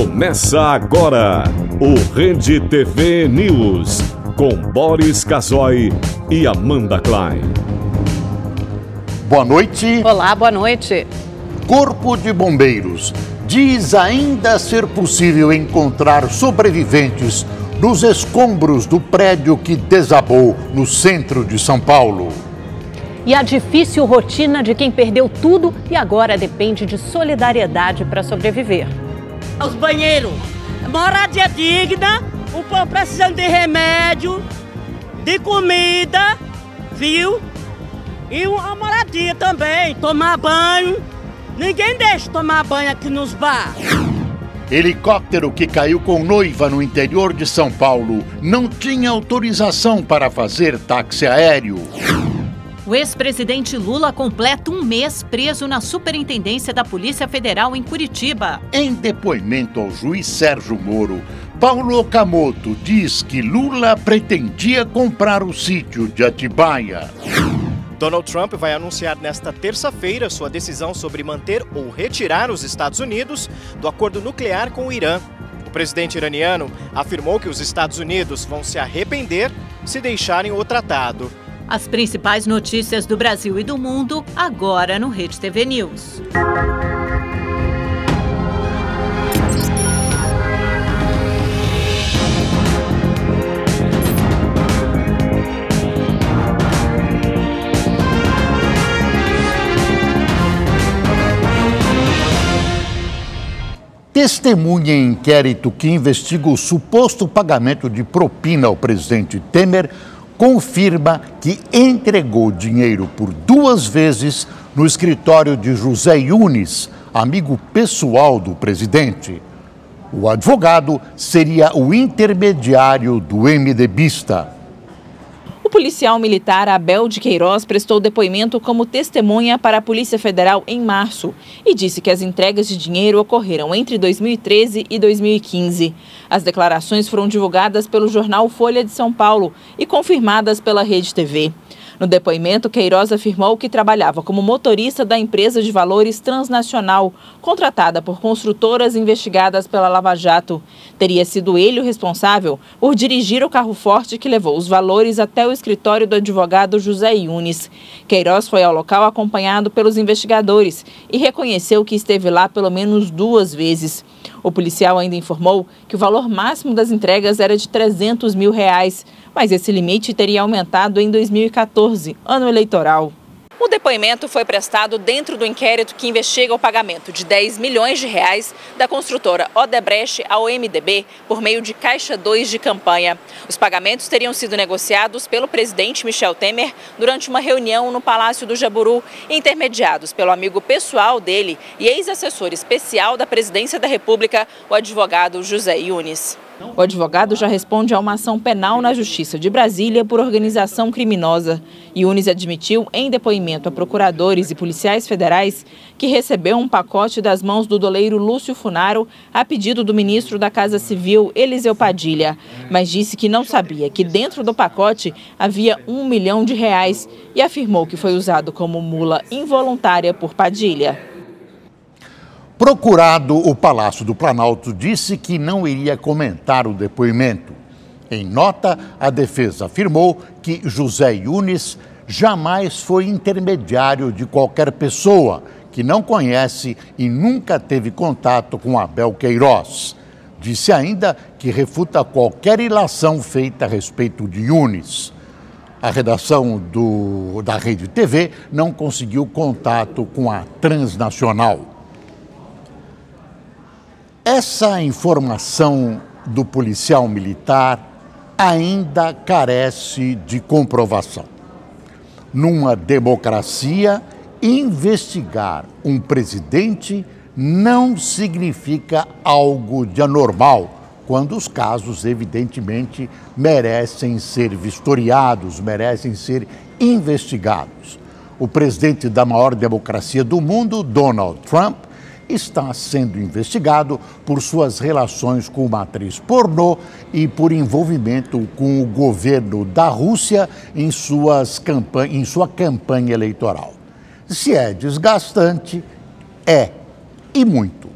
Começa agora o Rede TV News, com Boris Casoy e Amanda Klein. Boa noite. Olá, boa noite. Corpo de Bombeiros diz ainda ser possível encontrar sobreviventes nos escombros do prédio que desabou no centro de São Paulo. E a difícil rotina de quem perdeu tudo e agora depende de solidariedade para sobreviver. Os banheiros, moradia digna, o povo precisando de remédio, de comida, viu? E uma moradia também, tomar banho. Ninguém deixa tomar banho aqui nos bares. Helicóptero que caiu com noiva no interior de São Paulo não tinha autorização para fazer táxi aéreo. O ex-presidente Lula completa um mês preso na Superintendência da Polícia Federal em Curitiba. Em depoimento ao juiz Sérgio Moro, Paulo Okamoto diz que Lula pretendia comprar o sítio de Atibaia. Donald Trump vai anunciar nesta terça-feira sua decisão sobre manter ou retirar os Estados Unidos do acordo nuclear com o Irã. O presidente iraniano afirmou que os Estados Unidos vão se arrepender se deixarem o tratado. As principais notícias do Brasil e do mundo, agora no Rede TV News. Testemunha em inquérito que investiga o suposto pagamento de propina ao presidente Temer confirma que entregou dinheiro por 2 vezes no escritório de José Yunes, amigo pessoal do presidente. O advogado seria o intermediário do MDBista. O policial militar Abel de Queiroz prestou depoimento como testemunha para a Polícia Federal em março e disse que as entregas de dinheiro ocorreram entre 2013 e 2015. As declarações foram divulgadas pelo jornal Folha de São Paulo e confirmadas pela Rede TV. No depoimento, Queiroz afirmou que trabalhava como motorista da empresa de valores transnacional, contratada por construtoras investigadas pela Lava Jato. Teria sido ele o responsável por dirigir o carro forte que levou os valores até o escritório do advogado José Yunes. Queiroz foi ao local acompanhado pelos investigadores e reconheceu que esteve lá pelo menos 2 vezes. O policial ainda informou que o valor máximo das entregas era de R$300 mil, mas esse limite teria aumentado em 2014, ano eleitoral. O depoimento foi prestado dentro do inquérito que investiga o pagamento de R$10 milhões da construtora Odebrecht ao MDB por meio de Caixa 2 de campanha. Os pagamentos teriam sido negociados pelo presidente Michel Temer durante uma reunião no Palácio do Jaburu, intermediados pelo amigo pessoal dele e ex-assessor especial da Presidência da República, o advogado José Yunes. O advogado já responde a uma ação penal na Justiça de Brasília por organização criminosa. Yunes admitiu em depoimento a procuradores e policiais federais que recebeu um pacote das mãos do doleiro Lúcio Funaro a pedido do ministro da Casa Civil, Eliseu Padilha, mas disse que não sabia que dentro do pacote havia R$1 milhão e afirmou que foi usado como mula involuntária por Padilha. Procurado, o Palácio do Planalto disse que não iria comentar o depoimento. Em nota, a defesa afirmou que José Yunes jamais foi intermediário de qualquer pessoa que não conhece e nunca teve contato com Abel Queiroz. Disse ainda que refuta qualquer ilação feita a respeito de Yunes. A redação da Rede TV não conseguiu contato com a transnacional. Essa informação do policial militar ainda carece de comprovação. Numa democracia, investigar um presidente não significa algo de anormal, quando os casos, evidentemente, merecem ser vistoriados, merecem ser investigados. O presidente da maior democracia do mundo, Donald Trump, está sendo investigado por suas relações com uma atriz pornô e por envolvimento com o governo da Rússia em sua campanha eleitoral. Se é desgastante, é, e muito.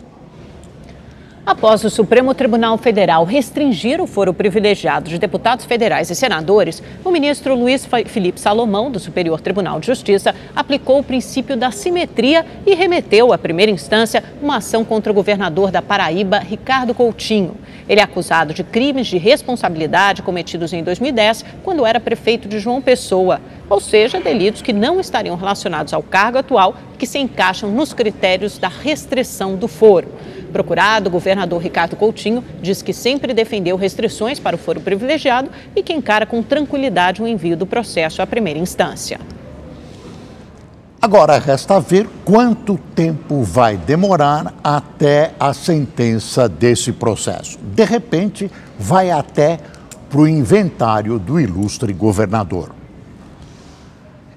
Após o Supremo Tribunal Federal restringir o foro privilegiado de deputados federais e senadores, o ministro Luiz Felipe Salomão, do Superior Tribunal de Justiça, aplicou o princípio da simetria e remeteu à primeira instância uma ação contra o governador da Paraíba, Ricardo Coutinho. Ele é acusado de crimes de responsabilidade cometidos em 2010, quando era prefeito de João Pessoa, ou seja, delitos que não estariam relacionados ao cargo atual e que se encaixam nos critérios da restrição do foro. Procurado, o governador Ricardo Coutinho diz que sempre defendeu restrições para o foro privilegiado e que encara com tranquilidade o envio do processo à primeira instância. Agora resta ver quanto tempo vai demorar até a sentença desse processo. De repente, vai até para o inventário do ilustre governador.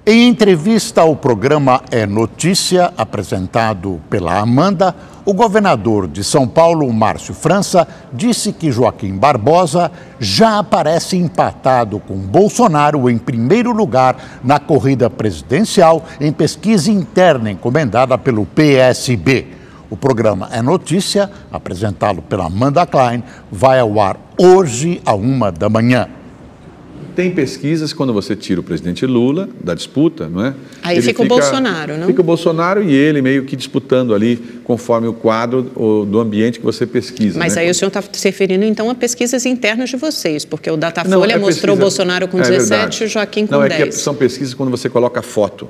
Em entrevista ao programa É Notícia, apresentado pela Amanda, o governador de São Paulo, Márcio França, disse que Joaquim Barbosa já aparece empatado com Bolsonaro em primeiro lugar na corrida presidencial em pesquisa interna encomendada pelo PSB. O programa É Notícia, apresentado pela Amanda Klein, vai ao ar hoje à 1h. Tem pesquisas, quando você tira o presidente Lula da disputa, não é? Aí fica o Bolsonaro, não? Fica o Bolsonaro e ele meio que disputando ali, conforme o quadro do ambiente que você pesquisa. Mas, né? Aí o senhor está se referindo, então, a pesquisas internas de vocês, porque o Datafolha mostrou o Bolsonaro com 17 e o Joaquim com 10. Não, é que são pesquisas quando você coloca foto.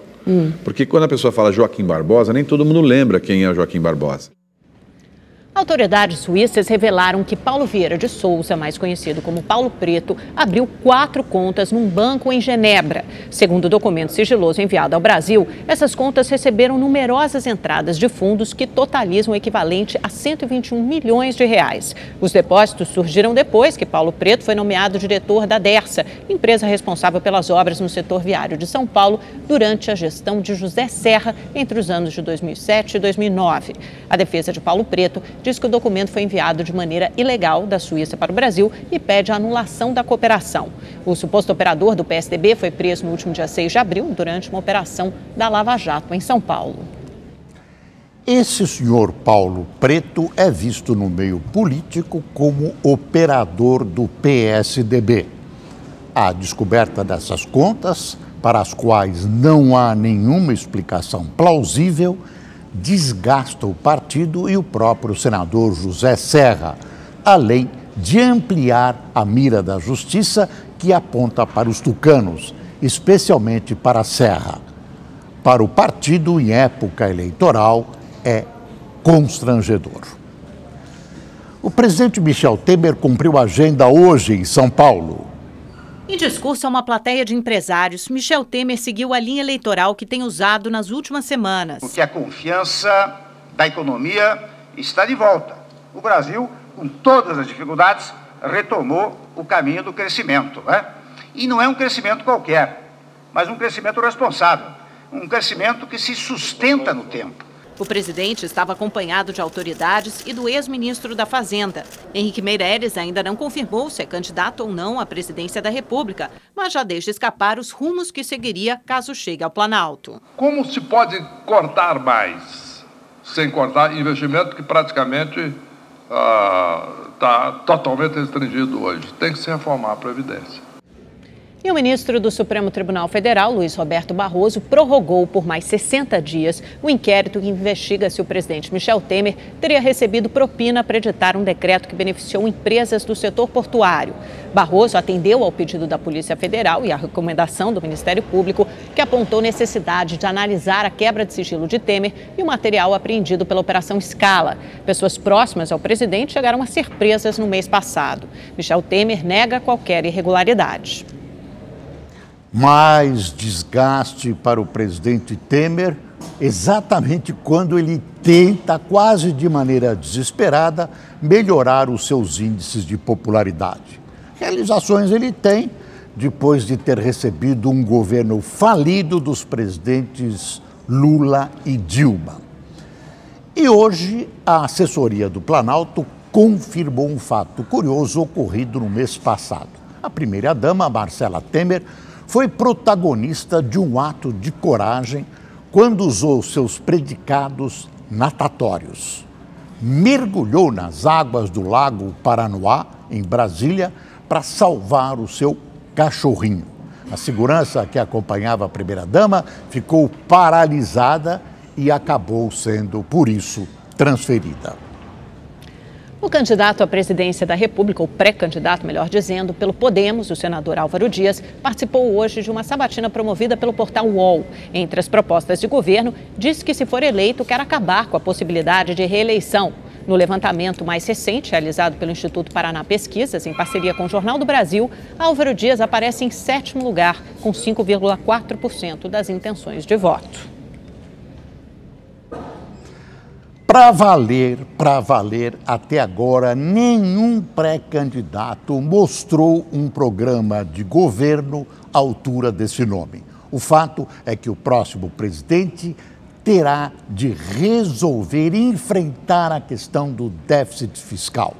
Porque quando a pessoa fala Joaquim Barbosa, nem todo mundo lembra quem é o Joaquim Barbosa. Autoridades suíças revelaram que Paulo Vieira de Souza, mais conhecido como Paulo Preto, abriu 4 contas num banco em Genebra. Segundo o documento sigiloso enviado ao Brasil, essas contas receberam numerosas entradas de fundos que totalizam o equivalente a 121 milhões de reais. Os depósitos surgiram depois que Paulo Preto foi nomeado diretor da Dersa, empresa responsável pelas obras no setor viário de São Paulo, durante a gestão de José Serra entre os anos de 2007 e 2009. A defesa de Paulo Preto diz que o documento foi enviado de maneira ilegal da Suíça para o Brasil e pede a anulação da cooperação. O suposto operador do PSDB foi preso no último dia 6 de abril, durante uma operação da Lava Jato em São Paulo. Esse senhor Paulo Preto é visto no meio político como operador do PSDB. A descoberta dessas contas, para as quais não há nenhuma explicação plausível, desgasta o partido e o próprio senador José Serra, além de ampliar a mira da justiça que aponta para os tucanos, especialmente para Serra. Para o partido, em época eleitoral, é constrangedor. O presidente Michel Temer cumpriu a agenda hoje em São Paulo. Em discurso a uma plateia de empresários, Michel Temer seguiu a linha eleitoral que tem usado nas últimas semanas. Porque a confiança da economia está de volta. O Brasil, com todas as dificuldades, retomou o caminho do crescimento, né? E não é um crescimento qualquer, mas um crescimento responsável, um crescimento que se sustenta no tempo. O presidente estava acompanhado de autoridades e do ex-ministro da Fazenda. Henrique Meirelles ainda não confirmou se é candidato ou não à presidência da República, mas já deixa escapar os rumos que seguiria caso chegue ao Planalto. Como se pode cortar mais, sem cortar investimento que praticamente está totalmente restringido hoje? Tem que se reformar a Previdência. E o ministro do Supremo Tribunal Federal, Luiz Roberto Barroso, prorrogou por mais 60 dias o inquérito que investiga se o presidente Michel Temer teria recebido propina para editar um decreto que beneficiou empresas do setor portuário. Barroso atendeu ao pedido da Polícia Federal e à recomendação do Ministério Público, que apontou necessidade de analisar a quebra de sigilo de Temer e o material apreendido pela Operação Scala. Pessoas próximas ao presidente chegaram a ser presas no mês passado. Michel Temer nega qualquer irregularidade. Mais desgaste para o presidente Temer, exatamente quando ele tenta, quase de maneira desesperada, melhorar os seus índices de popularidade. Realizações ele tem, depois de ter recebido um governo falido dos presidentes Lula e Dilma. E hoje, a assessoria do Planalto confirmou um fato curioso ocorrido no mês passado. A primeira-dama, Marcela Temer, foi protagonista de um ato de coragem quando usou seus predicados natatórios. mergulhou nas águas do Lago Paranoá, em Brasília, para salvar o seu cachorrinho. A segurança que acompanhava a primeira-dama ficou paralisada e acabou sendo, por isso, transferida. O candidato à presidência da República, ou pré-candidato, melhor dizendo, pelo Podemos, o senador Álvaro Dias, participou hoje de uma sabatina promovida pelo portal UOL. Entre as propostas de governo, disse que, se for eleito, quer acabar com a possibilidade de reeleição. No levantamento mais recente, realizado pelo Instituto Paraná Pesquisas, em parceria com o Jornal do Brasil, Álvaro Dias aparece em 7º lugar, com 5,4% das intenções de voto. Para valer, até agora, nenhum pré-candidato mostrou um programa de governo à altura desse nome. O fato é que o próximo presidente terá de resolver e enfrentar a questão do déficit fiscal.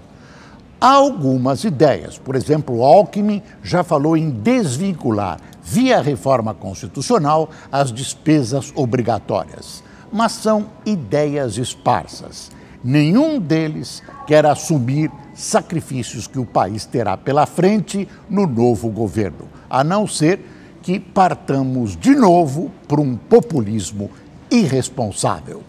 Há algumas ideias. Por exemplo, Alckmin já falou em desvincular, via reforma constitucional, as despesas obrigatórias. Mas são ideias esparsas. Nenhum deles quer assumir sacrifícios que o país terá pela frente no novo governo, a não ser que partamos de novo para um populismo irresponsável.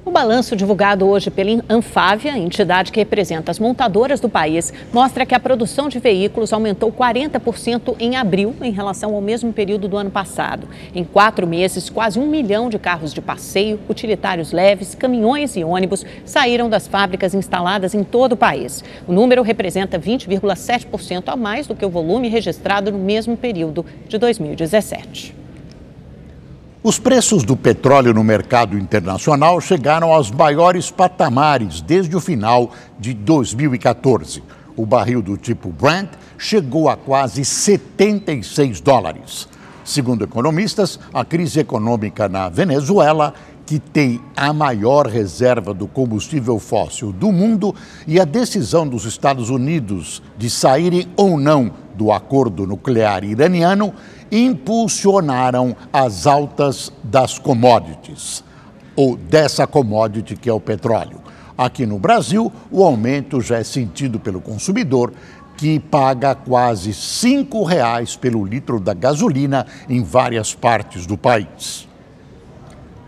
O balanço divulgado hoje pela Anfávia, entidade que representa as montadoras do país, mostra que a produção de veículos aumentou 40% em abril em relação ao mesmo período do ano passado. Em 4 meses, quase 1 milhão de carros de passeio, utilitários leves, caminhões e ônibus saíram das fábricas instaladas em todo o país. O número representa 20,7% a mais do que o volume registrado no mesmo período de 2017. Os preços do petróleo no mercado internacional chegaram aos maiores patamares desde o final de 2014. O barril do tipo Brent chegou a quase $76. Segundo economistas, a crise econômica na Venezuela, que tem a maior reserva do combustível fóssil do mundo, e a decisão dos Estados Unidos de saírem ou não do acordo nuclear iraniano impulsionaram as altas das commodities, ou dessa commodity que é o petróleo. Aqui no Brasil, o aumento já é sentido pelo consumidor, que paga quase R$ 5,00 pelo litro da gasolina em várias partes do país.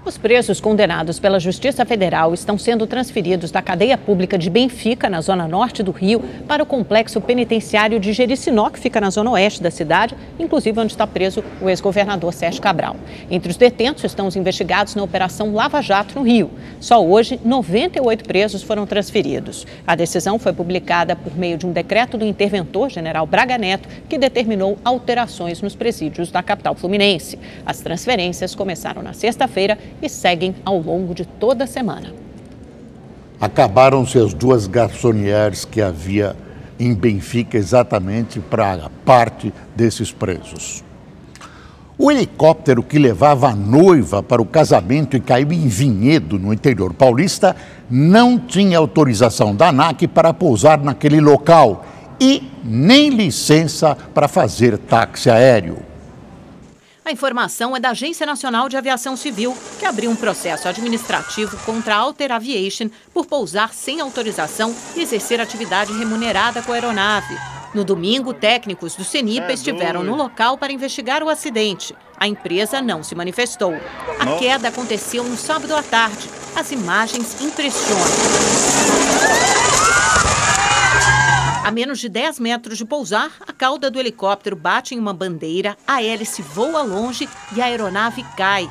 Os presos condenados pela Justiça Federal estão sendo transferidos da cadeia pública de Benfica, na zona norte do Rio, para o complexo penitenciário de Jericinó, que fica na zona oeste da cidade, inclusive onde está preso o ex-governador Sérgio Cabral. Entre os detentos estão os investigados na Operação Lava Jato no Rio. Só hoje, 98 presos foram transferidos. A decisão foi publicada por meio de um decreto do interventor, general Braga Neto, que determinou alterações nos presídios da capital fluminense. As transferências começaram na sexta-feira e seguem ao longo de toda a semana. Acabaram-se as 2 garçonières que havia em Benfica exatamente para parte desses presos. O helicóptero que levava a noiva para o casamento e caiu em Vinhedo, no interior paulista, não tinha autorização da ANAC para pousar naquele local e nem licença para fazer táxi aéreo. A informação é da Agência Nacional de Aviação Civil, que abriu um processo administrativo contra a Alter Aviation por pousar sem autorização e exercer atividade remunerada com a aeronave. No domingo, técnicos do CENIPA estiveram no local para investigar o acidente. A empresa não se manifestou. A queda aconteceu no sábado à tarde. As imagens impressionam. A menos de 10 metros de pousar, a cauda do helicóptero bate em uma bandeira, a hélice voa longe e a aeronave cai.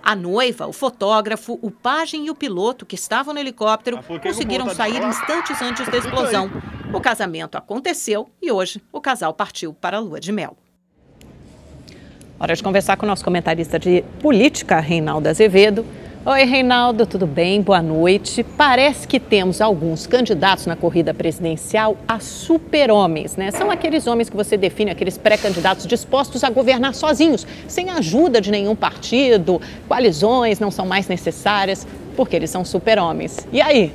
A noiva, o fotógrafo, o pajem e o piloto que estavam no helicóptero conseguiram sair instantes antes da explosão. O casamento aconteceu e hoje o casal partiu para a lua de mel. Hora de conversar com o nosso comentarista de política, Reinaldo Azevedo. Oi, Reinaldo, tudo bem? Boa noite. Parece que temos alguns candidatos na corrida presidencial a super-homens, né? São aqueles homens que você define, aqueles pré-candidatos dispostos a governar sozinhos, sem ajuda de nenhum partido, coalizões não são mais necessárias, porque eles são super-homens. E aí?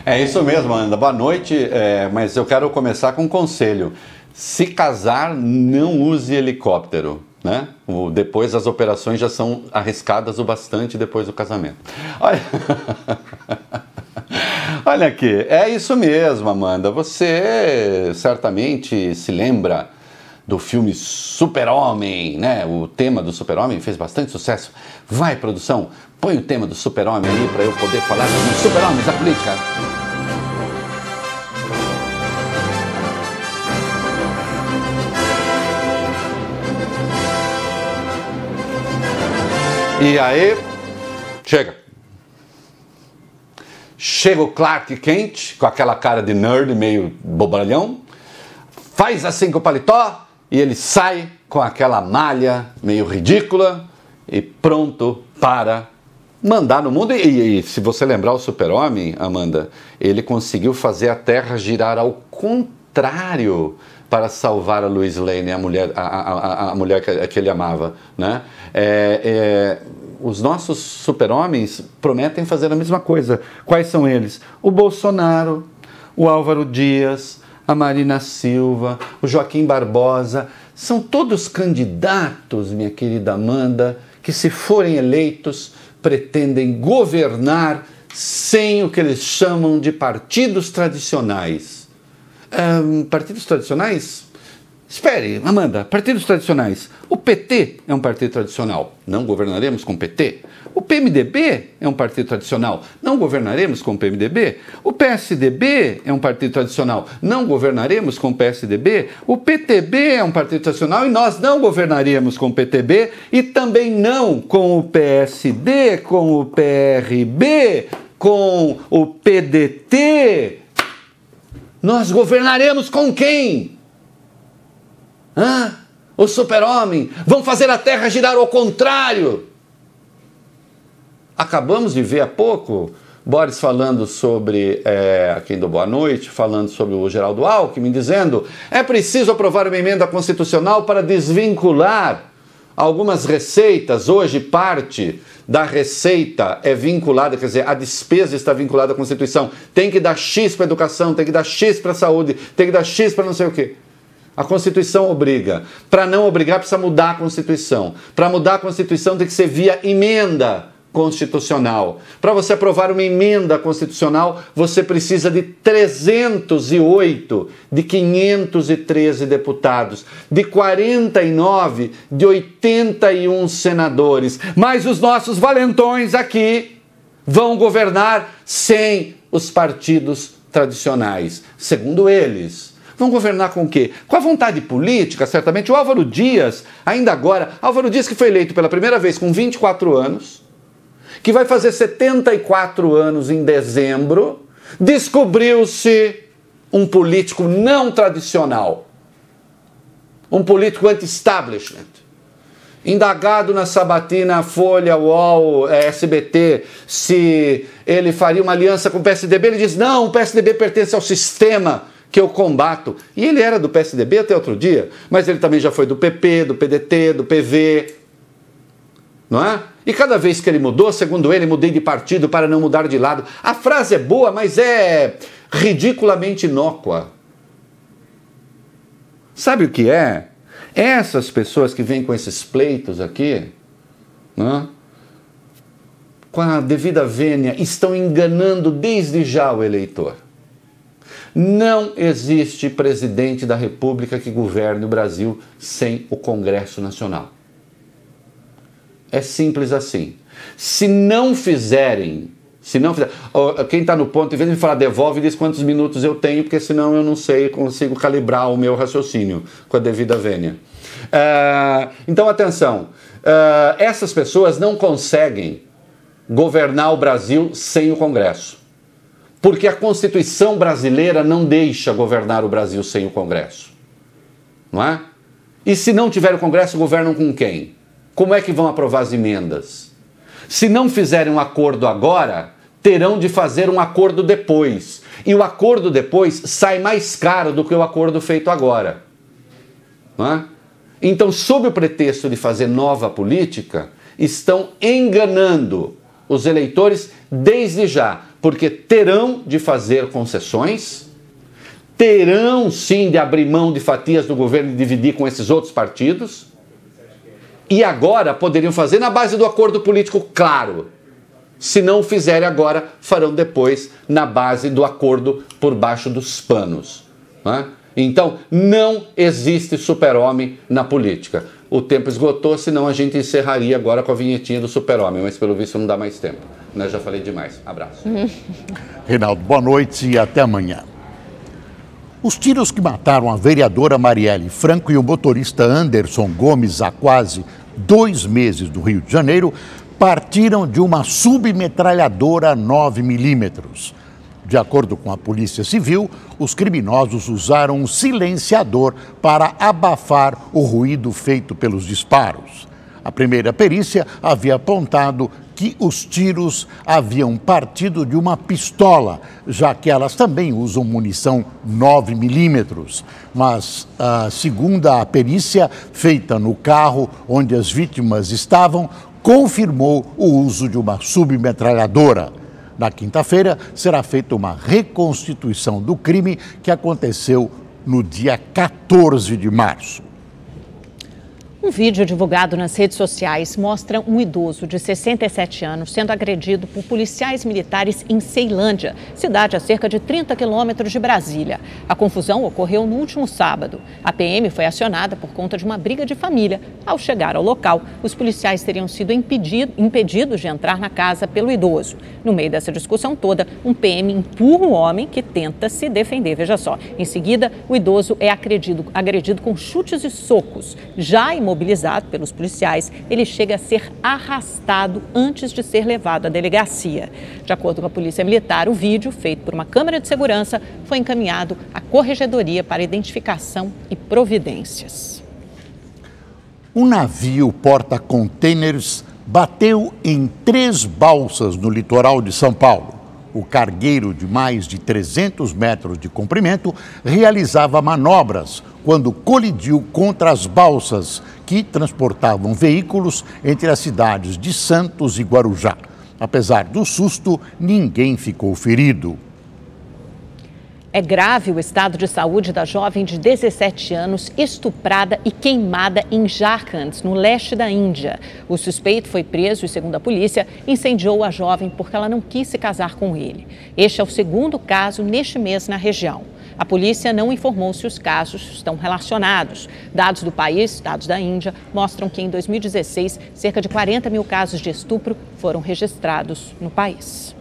É isso mesmo, Ana. Boa noite, mas eu quero começar com um conselho. Se casar, não use helicóptero. né? Depois as operações já são arriscadas o bastante depois do casamento. Olha, olha aqui, é isso mesmo, Amanda. Você certamente se lembra do filme Super-Homem, né? O tema do Super-Homem fez bastante sucesso. Vai, produção, põe o tema do Super-Homem aí para eu poder falar sobre Super-Homens, a política. E aí, chega. Chega o Clark Kent, com aquela cara de nerd meio bobalhão, faz assim com o paletó e ele sai com aquela malha meio ridícula e pronto para mandar no mundo. E se você lembrar o Super-Homem, Amanda, ele conseguiu fazer a Terra girar ao contrário para salvar a Lois Lane, a mulher que ele amava, né? Os nossos super-homens prometem fazer a mesma coisa. Quais são eles? O Bolsonaro, o Álvaro Dias, a Marina Silva, o Joaquim Barbosa. São todos candidatos, minha querida Amanda, que, se forem eleitos, pretendem governar sem o que eles chamam de partidos tradicionais. Partidos tradicionais? Espere, Amanda, partidos tradicionais. O PT é um partido tradicional, não governaremos com o PT. O PMDB é um partido tradicional, não governaremos com o PMDB. O PSDB é um partido tradicional, não governaremos com o PSDB. O PTB é um partido tradicional e nós não governaríamos com o PTB e também não com o PSD, com o PRB, com o PDT. Nós governaremos com quem? O Super-Homem. Vão fazer a Terra girar ao contrário. Acabamos de ver há pouco Boris falando sobre, aqui do Boa Noite, falando sobre o Geraldo Alckmin, dizendo: é preciso aprovar uma emenda constitucional para desvincular algumas receitas. Hoje parte da receita é vinculada, quer dizer, a despesa está vinculada à Constituição. Tem que dar X para a educação, tem que dar X para a saúde, tem que dar X para não sei o quê. A Constituição obriga. Para não obrigar, precisa mudar a Constituição. Para mudar a Constituição tem que ser via emenda constitucional. Para você aprovar uma emenda constitucional, você precisa de 308 de 513 deputados, de 49 de 81 senadores. Mas os nossos valentões aqui vão governar sem os partidos tradicionais, segundo eles. Vão governar com o quê? Com a vontade política, certamente. O Álvaro Dias, ainda agora, Álvaro Dias, que foi eleito pela primeira vez com 24 anos, que vai fazer 74 anos em dezembro, descobriu-se um político não tradicional, um político anti-establishment. Indagado na Sabatina, Folha, UOL, SBT, se ele faria uma aliança com o PSDB, ele diz: não, o PSDB pertence ao sistema que eu combato. E ele era do PSDB até outro dia, mas ele também já foi do PP, do PDT, do PV, não é? E cada vez que ele mudou, segundo ele, mudei de partido para não mudar de lado. A frase é boa, mas é ridiculamente inócua. Sabe o que é? Essas pessoas que vêm com esses pleitos aqui, né, com a devida vênia, estão enganando desde já o eleitor. Não existe presidente da República que governe o Brasil sem o Congresso Nacional. É simples assim. Se não fizerem, quem está no ponto, em vez de me falar devolve, diz quantos minutos eu tenho, porque senão eu não sei, consigo calibrar o meu raciocínio com a devida vênia. Então, atenção, essas pessoas não conseguem governar o Brasil sem o Congresso. Porque a Constituição brasileira não deixa governar o Brasil sem o Congresso. Não é? E se não tiver o Congresso, governam com quem? Como é que vão aprovar as emendas? Se não fizerem um acordo agora, terão de fazer um acordo depois. E o acordo depois sai mais caro do que o acordo feito agora. Não é? Então, sob o pretexto de fazer nova política, estão enganando os eleitores desde já. Porque terão de fazer concessões, terão sim de abrir mão de fatias do governo e dividir com esses outros partidos, E agora poderiam fazer na base do acordo político, claro. Se não fizerem agora, farão depois na base do acordo por baixo dos panos. Né? Então, não existe super-homem na política. O tempo esgotou, senão a gente encerraria agora com a vinhetinha do super-homem, mas pelo visto não dá mais tempo. Né? Já falei demais. Abraço. Reinaldo, boa noite e até amanhã. Os tiros que mataram a vereadora Marielle Franco e o motorista Anderson Gomes há quase 2 meses do Rio de Janeiro partiram de uma submetralhadora 9mm. De acordo com a Polícia Civil, os criminosos usaram um silenciador para abafar o ruído feito pelos disparos. A primeira perícia havia apontado que os tiros haviam partido de uma pistola, já que elas também usam munição 9mm. Mas, segundo a perícia feita no carro onde as vítimas estavam, confirmou o uso de uma submetralhadora. Na quinta-feira, será feita uma reconstituição do crime que aconteceu no dia 14 de março. Um vídeo divulgado nas redes sociais mostra um idoso de 67 anos sendo agredido por policiais militares em Ceilândia, cidade a cerca de 30 quilômetros de Brasília. A confusão ocorreu no último sábado. A PM foi acionada por conta de uma briga de família. Ao chegar ao local, os policiais teriam sido impedidos de entrar na casa pelo idoso. No meio dessa discussão toda, um PM empurra o homem que tenta se defender. Veja só, em seguida, o idoso é agredido com chutes e socos. Já imobilizado pelos policiais, ele chega a ser arrastado antes de ser levado à delegacia. De acordo com a Polícia Militar, o vídeo, feito por uma câmera de segurança, foi encaminhado à Corregedoria para identificação e providências. Um navio porta-containers bateu em 3 balsas no litoral de São Paulo. O cargueiro, de mais de 300 metros de comprimento, realizava manobras quando colidiu contra as balsas que transportavam veículos entre as cidades de Santos e Guarujá. Apesar do susto, ninguém ficou ferido. É grave o estado de saúde da jovem de 17 anos estuprada e queimada em Jharkhand, no leste da Índia. O suspeito foi preso e, segundo a polícia, incendiou a jovem porque ela não quis se casar com ele. Este é o 2º caso neste mês na região. A polícia não informou se os casos estão relacionados. Dados do país, dados da Índia, mostram que em 2016, cerca de 40 mil casos de estupro foram registrados no país.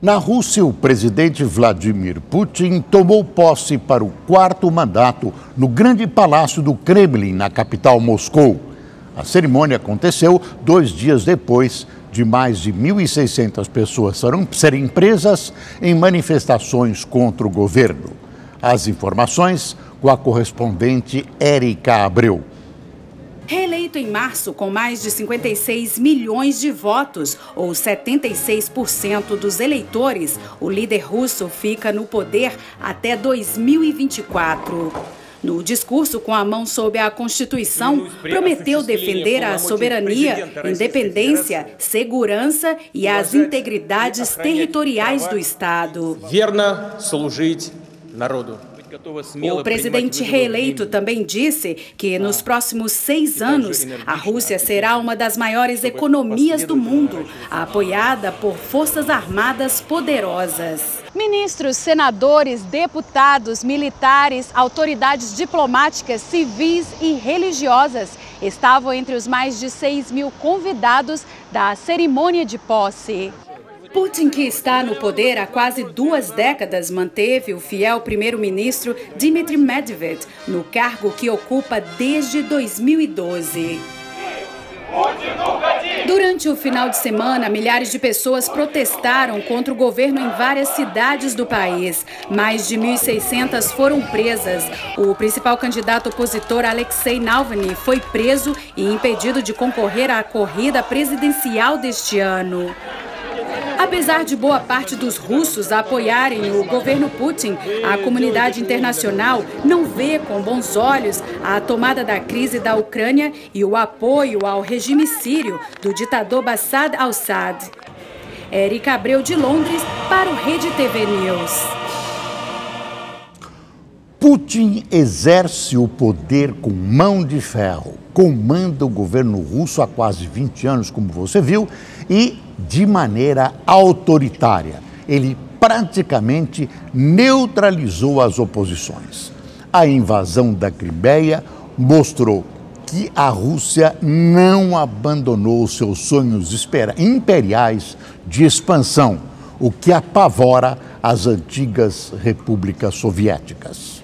Na Rússia, o presidente Vladimir Putin tomou posse para o 4º mandato no Grande Palácio do Kremlin, na capital Moscou. A cerimônia aconteceu 2 dias depois de mais de 1.600 pessoas serem presas em manifestações contra o governo. As informações com a correspondente Érica Abreu. Reeleito em março com mais de 56 milhões de votos, ou 76% dos eleitores, o líder russo fica no poder até 2024. No discurso com a mão sobre a Constituição, prometeu defender a soberania, independência, segurança e as integridades territoriais do Estado. O presidente reeleito também disse que nos próximos 6 anos, a Rússia será uma das maiores economias do mundo, apoiada por forças armadas poderosas. Ministros, senadores, deputados, militares, autoridades diplomáticas, civis e religiosas estavam entre os mais de 6.000 convidados da cerimônia de posse. Putin, que está no poder há quase 2 décadas, manteve o fiel primeiro-ministro Dmitry Medvedev no cargo que ocupa desde 2012. Durante o final de semana, milhares de pessoas protestaram contra o governo em várias cidades do país. Mais de 1.600 foram presas. O principal candidato opositor, Alexei Navalny, foi preso e impedido de concorrer à corrida presidencial deste ano. Apesar de boa parte dos russos apoiarem o governo Putin, a comunidade internacional não vê com bons olhos a tomada da crise da Ucrânia e o apoio ao regime sírio do ditador Bashar al-Assad. Érica Abreu, de Londres, para o Rede TV News. Putin exerce o poder com mão de ferro, comanda o governo russo há quase 20 anos, como você viu, e de maneira autoritária. Ele praticamente neutralizou as oposições. A invasão da Crimeia mostrou que a Rússia não abandonou seus sonhos imperiais de expansão, o que apavora as antigas repúblicas soviéticas.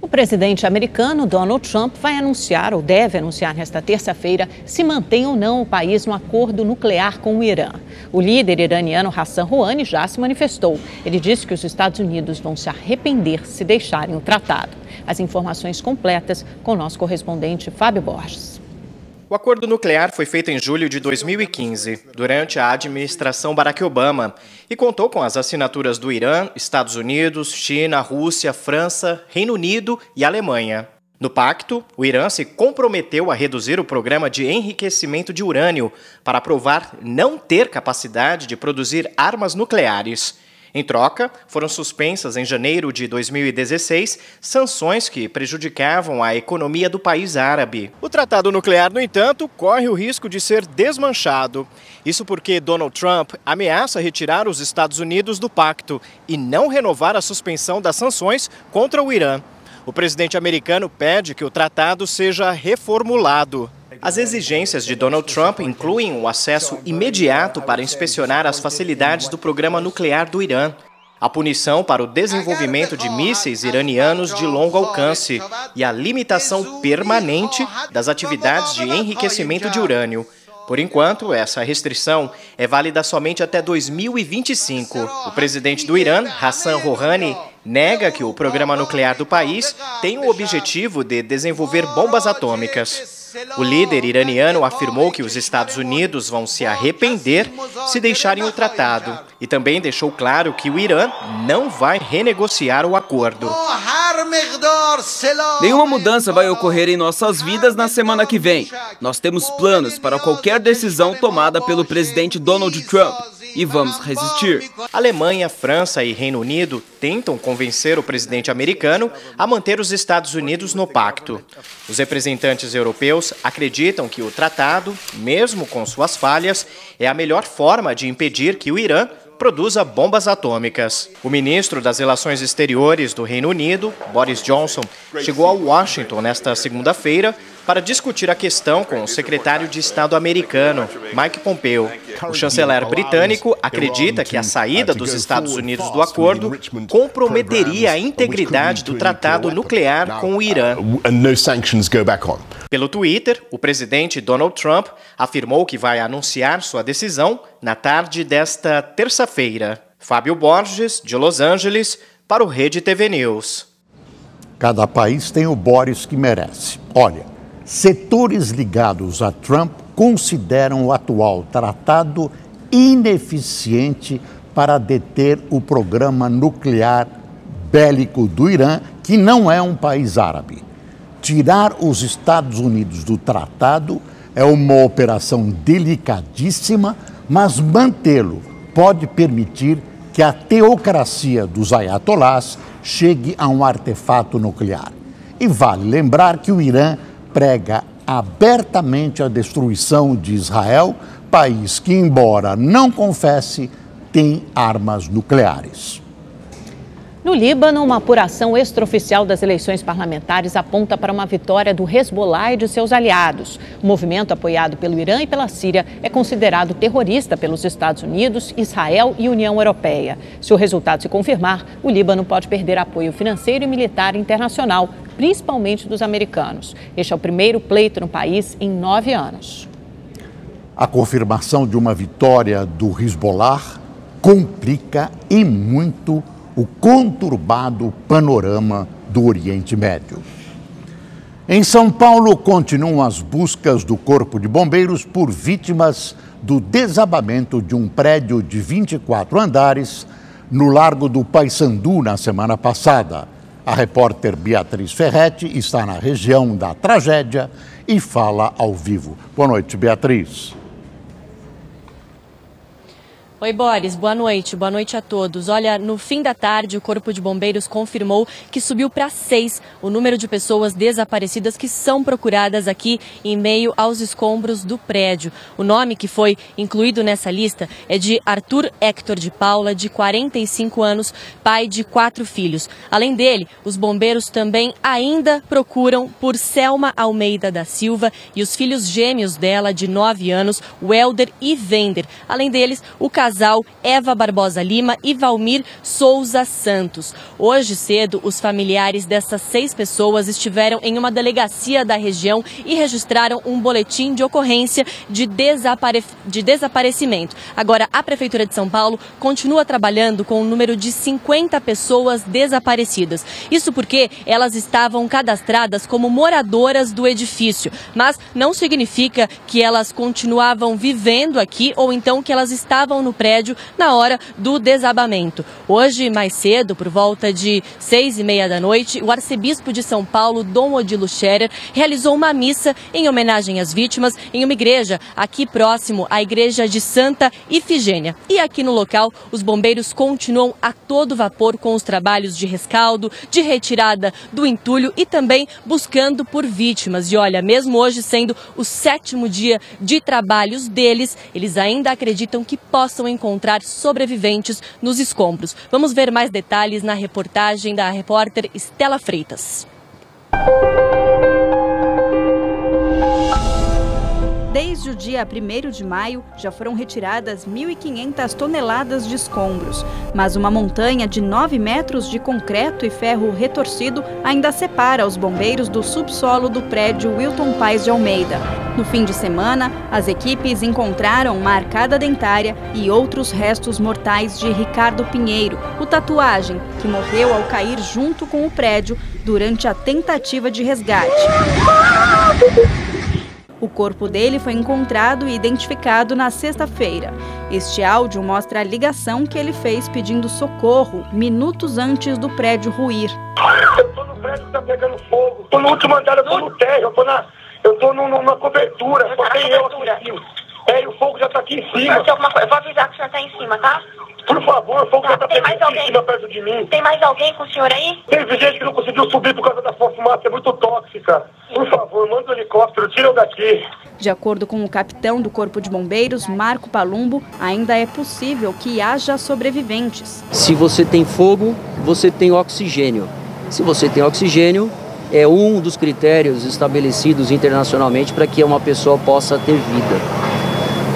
O presidente americano Donald Trump vai anunciar, ou deve anunciar nesta terça-feira, se mantém ou não o país no acordo nuclear com o Irã. O líder iraniano Hassan Rouhani já se manifestou. Ele disse que os Estados Unidos vão se arrepender se deixarem o tratado. As informações completas com o nosso correspondente Fábio Borges. O acordo nuclear foi feito em julho de 2015, durante a administração Barack Obama, e contou com as assinaturas do Irã, Estados Unidos, China, Rússia, França, Reino Unido e Alemanha. No pacto, o Irã se comprometeu a reduzir o programa de enriquecimento de urânio para provar não ter capacidade de produzir armas nucleares. Em troca, foram suspensas em janeiro de 2016 sanções que prejudicavam a economia do país árabe. O tratado nuclear, no entanto, corre o risco de ser desmanchado. Isso porque Donald Trump ameaça retirar os Estados Unidos do pacto e não renovar a suspensão das sanções contra o Irã. O presidente americano pede que o tratado seja reformulado. As exigências de Donald Trump incluem o acesso imediato para inspecionar as facilidades do programa nuclear do Irã, a punição para o desenvolvimento de mísseis iranianos de longo alcance e a limitação permanente das atividades de enriquecimento de urânio. Por enquanto, essa restrição é válida somente até 2025. O presidente do Irã, Hassan Rouhani, nega que o programa nuclear do país tem o objetivo de desenvolver bombas atômicas. O líder iraniano afirmou que os Estados Unidos vão se arrepender se deixarem o tratado e também deixou claro que o Irã não vai renegociar o acordo. Nenhuma mudança vai ocorrer em nossas vidas na semana que vem. Nós temos planos para qualquer decisão tomada pelo presidente Donald Trump e vamos resistir. Alemanha, França e Reino Unido tentam convencer o presidente americano a manter os Estados Unidos no pacto. Os representantes europeus acreditam que o tratado, mesmo com suas falhas, é a melhor forma de impedir que o Irã produza bombas atômicas. O ministro das Relações Exteriores do Reino Unido, Boris Johnson, chegou a Washington nesta segunda-feira para discutir a questão com o secretário de Estado americano, Mike Pompeo. O chanceler britânico acredita que a saída dos Estados Unidos do acordo comprometeria a integridade do tratado nuclear com o Irã. Pelo Twitter, o presidente Donald Trump afirmou que vai anunciar sua decisão na tarde desta terça-feira. Fábio Borges, de Los Angeles, para o Rede TV News. Cada país tem o Boris que merece. Olha, setores ligados a Trump consideram o atual tratado ineficiente para deter o programa nuclear bélico do Irã, que não é um país árabe. Tirar os Estados Unidos do tratado é uma operação delicadíssima, mas mantê-lo pode permitir que a teocracia dos ayatolás chegue a um artefato nuclear. E vale lembrar que o Irã prega abertamente a destruição de Israel, país que, embora não confesse, tem armas nucleares. No Líbano, uma apuração extraoficial das eleições parlamentares aponta para uma vitória do Hezbollah e de seus aliados. O movimento, apoiado pelo Irã e pela Síria, é considerado terrorista pelos Estados Unidos, Israel e União Europeia. Se o resultado se confirmar, o Líbano pode perder apoio financeiro e militar internacional, principalmente dos americanos. Este é o primeiro pleito no país em 9 anos. A confirmação de uma vitória do Hezbollah complica e muito o conturbado panorama do Oriente Médio. Em São Paulo, continuam as buscas do Corpo de Bombeiros por vítimas do desabamento de um prédio de 24 andares no Largo do Paissandu na semana passada. A repórter Beatriz Ferretti está na região da tragédia e fala ao vivo. Boa noite, Beatriz. Oi, Boris, boa noite a todos. Olha, no fim da tarde, o Corpo de Bombeiros confirmou que subiu para 6 o número de pessoas desaparecidas que são procuradas aqui em meio aos escombros do prédio. O nome que foi incluído nessa lista é de Arthur Hector de Paula, de 45 anos, pai de 4 filhos. Além dele, os bombeiros também ainda procuram por Selma Almeida da Silva e os filhos gêmeos dela, de 9 anos, Welder e Vender. Além deles, o casal Eva Barbosa Lima e Valmir Souza Santos. Hoje cedo, os familiares dessas 6 pessoas estiveram em uma delegacia da região e registraram um boletim de ocorrência de desaparecimento. Agora, a Prefeitura de São Paulo continua trabalhando com o número de 50 pessoas desaparecidas. Isso porque elas estavam cadastradas como moradoras do edifício, mas não significa que elas continuavam vivendo aqui ou então que elas estavam no prédio na hora do desabamento. Hoje, mais cedo, por volta de 6h30 da noite, o arcebispo de São Paulo, Dom Odilo Scherer, realizou uma missa em homenagem às vítimas em uma igreja aqui próximo à igreja de Santa Ifigênia. E aqui no local, os bombeiros continuam a todo vapor com os trabalhos de rescaldo, de retirada do entulho e também buscando por vítimas. E olha, mesmo hoje sendo o 7º dia de trabalhos deles, eles ainda acreditam que possam encontrar sobreviventes nos escombros. Vamos ver mais detalhes na reportagem da repórter Estela Freitas. Desde o dia 1º de maio, já foram retiradas 1.500 toneladas de escombros. Mas uma montanha de 9 metros de concreto e ferro retorcido ainda separa os bombeiros do subsolo do prédio Wilton Paes de Almeida. No fim de semana, as equipes encontraram uma arcada dentária e outros restos mortais de Ricardo Pinheiro, o tatuagem, que morreu ao cair junto com o prédio durante a tentativa de resgate. O corpo dele foi encontrado e identificado na sexta-feira. Este áudio mostra a ligação que ele fez pedindo socorro minutos antes do prédio ruir. Eu tô no prédio que tá pegando fogo. Tô no último andar, eu tô no térreo, eu tô numa cobertura, só tem eu aqui em cima. E o fogo já tá aqui em cima. Eu vou avisar que o senhor tá em cima, tá? Por favor, o fogo já tá pegando em cima perto de mim. Tem mais alguém com o senhor aí? Teve gente que não conseguiu subir por causa da fumaça, é muito tóxica. Por favor, manda um helicóptero, tira eu daqui. De acordo com o capitão do Corpo de Bombeiros, Marco Palumbo, ainda é possível que haja sobreviventes. Se você tem fogo, você tem oxigênio. Se você tem oxigênio, é um dos critérios estabelecidos internacionalmente para que uma pessoa possa ter vida.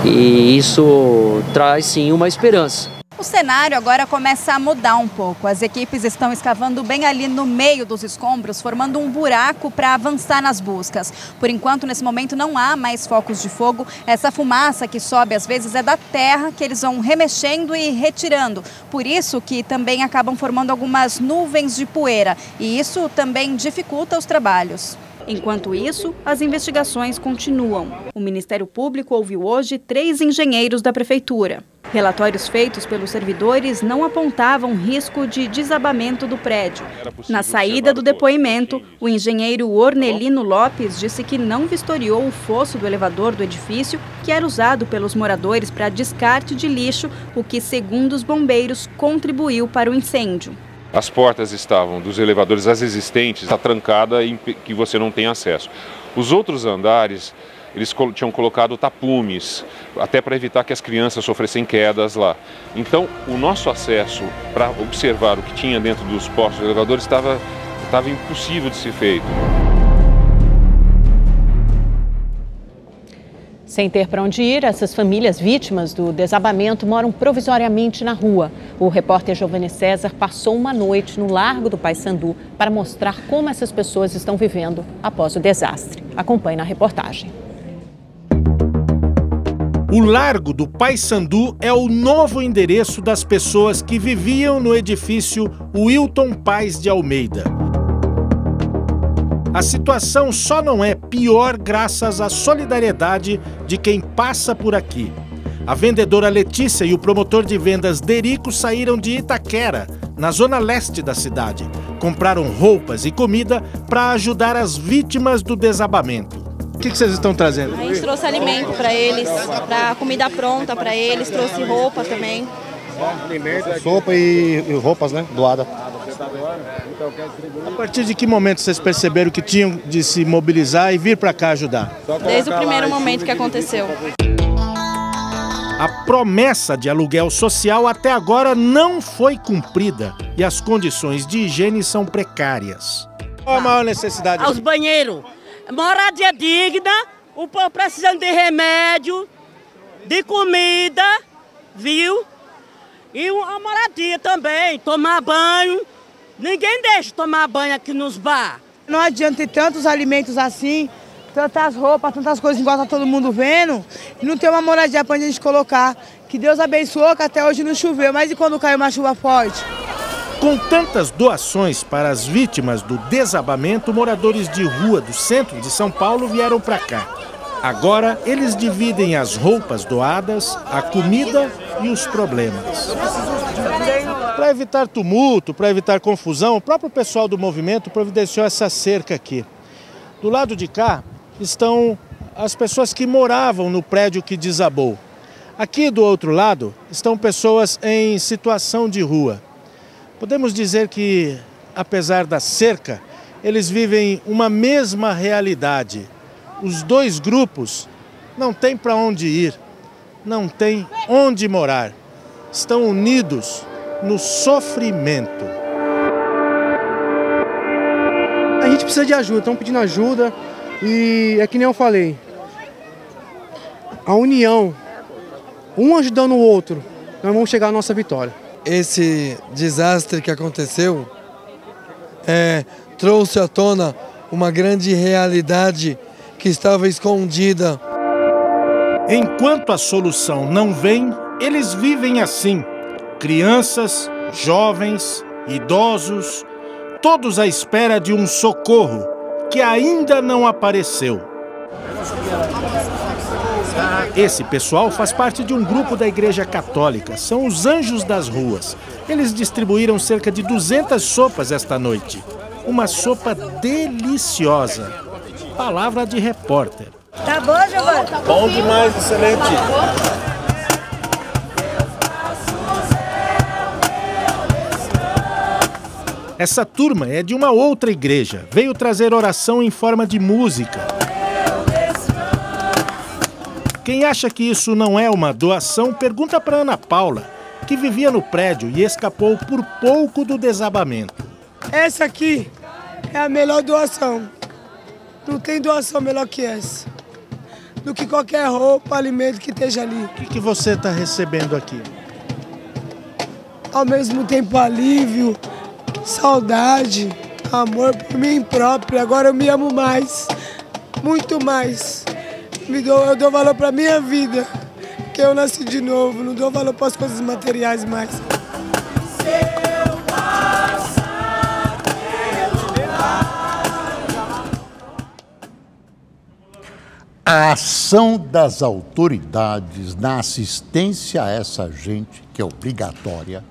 E isso traz sim uma esperança. O cenário agora começa a mudar um pouco. As equipes estão escavando bem ali no meio dos escombros, formando um buraco para avançar nas buscas. Por enquanto, nesse momento, não há mais focos de fogo. Essa fumaça que sobe, às vezes, é da terra que eles vão remexendo e retirando. Por isso que também acabam formando algumas nuvens de poeira. E isso também dificulta os trabalhos. Enquanto isso, as investigações continuam. O Ministério Público ouviu hoje 3 engenheiros da Prefeitura. Relatórios feitos pelos servidores não apontavam risco de desabamento do prédio. Na saída do depoimento, o engenheiro Ornelino Lopes disse que não vistoriou o fosso do elevador do edifício, que era usado pelos moradores para descarte de lixo, o que, segundo os bombeiros, contribuiu para o incêndio. As portas estavam dos elevadores, as existentes, está trancada e que você não tem acesso. Os outros andares, eles tinham colocado tapumes, até para evitar que as crianças sofressem quedas lá. Então, o nosso acesso para observar o que tinha dentro dos postos dos elevadores estava impossível de ser feito. Sem ter para onde ir, essas famílias vítimas do desabamento moram provisoriamente na rua. O repórter Giovanni César passou uma noite no Largo do Paissandu para mostrar como essas pessoas estão vivendo após o desastre. Acompanhe na reportagem. O Largo do Paissandu é o novo endereço das pessoas que viviam no edifício Wilton Paes de Almeida. A situação só não é pior graças à solidariedade de quem passa por aqui. A vendedora Letícia e o promotor de vendas Derico saíram de Itaquera, na zona leste da cidade. Compraram roupas e comida para ajudar as vítimas do desabamento. O que vocês estão trazendo? A gente trouxe alimento para eles, para comida pronta para eles, trouxe roupa também. Sopa e roupas, né? Doada. A partir de que momento vocês perceberam que tinham de se mobilizar e vir para cá ajudar? Desde o primeiro momento que aconteceu. A promessa de aluguel social até agora não foi cumprida e as condições de higiene são precárias. Qual a maior necessidade? Aos banheiros. Moradia digna, o povo precisando de remédio, de comida, viu? E uma moradia também, tomar banho. Ninguém deixa tomar banho aqui nos bar. Não adianta ter tantos alimentos assim, tantas roupas, tantas coisas igual tá todo mundo vendo, e não ter uma moradia pra gente colocar. Que Deus abençoou, que até hoje não choveu, mas e quando caiu uma chuva forte? Com tantas doações para as vítimas do desabamento, moradores de rua do centro de São Paulo vieram para cá. Agora, eles dividem as roupas doadas, a comida e os problemas. Para evitar tumulto, para evitar confusão, o próprio pessoal do movimento providenciou essa cerca aqui. Do lado de cá estão as pessoas que moravam no prédio que desabou. Aqui do outro lado estão pessoas em situação de rua. Podemos dizer que, apesar da cerca, eles vivem uma mesma realidade. Os dois grupos não têm para onde ir, não têm onde morar. Estão unidos no sofrimento. A gente precisa de ajuda, estão pedindo ajuda e é que nem eu falei. A união, um ajudando o outro, nós vamos chegar à nossa vitória. Esse desastre que aconteceu trouxe à tona uma grande realidade que estava escondida. Enquanto a solução não vem, eles vivem assim. Crianças, jovens, idosos, todos à espera de um socorro que ainda não apareceu. Esse pessoal faz parte de um grupo da Igreja Católica, são os Anjos das Ruas. Eles distribuíram cerca de 200 sopas esta noite. Uma sopa deliciosa. Palavra de repórter. Tá bom, Giovanni? Bom demais, excelente. Essa turma é de uma outra igreja. Veio trazer oração em forma de música. Quem acha que isso não é uma doação, pergunta para Ana Paula, que vivia no prédio e escapou por pouco do desabamento. Essa aqui é a melhor doação. Não tem doação melhor que essa. Do que qualquer roupa, alimento que esteja ali. O que você está recebendo aqui? Ao mesmo tempo alívio, saudade, amor por mim próprio. Agora eu me amo mais, muito mais. Eu dou valor para minha vida, porque eu nasci de novo. Não dou valor para as coisas materiais mais. A ação das autoridades na assistência a essa gente, que é obrigatória,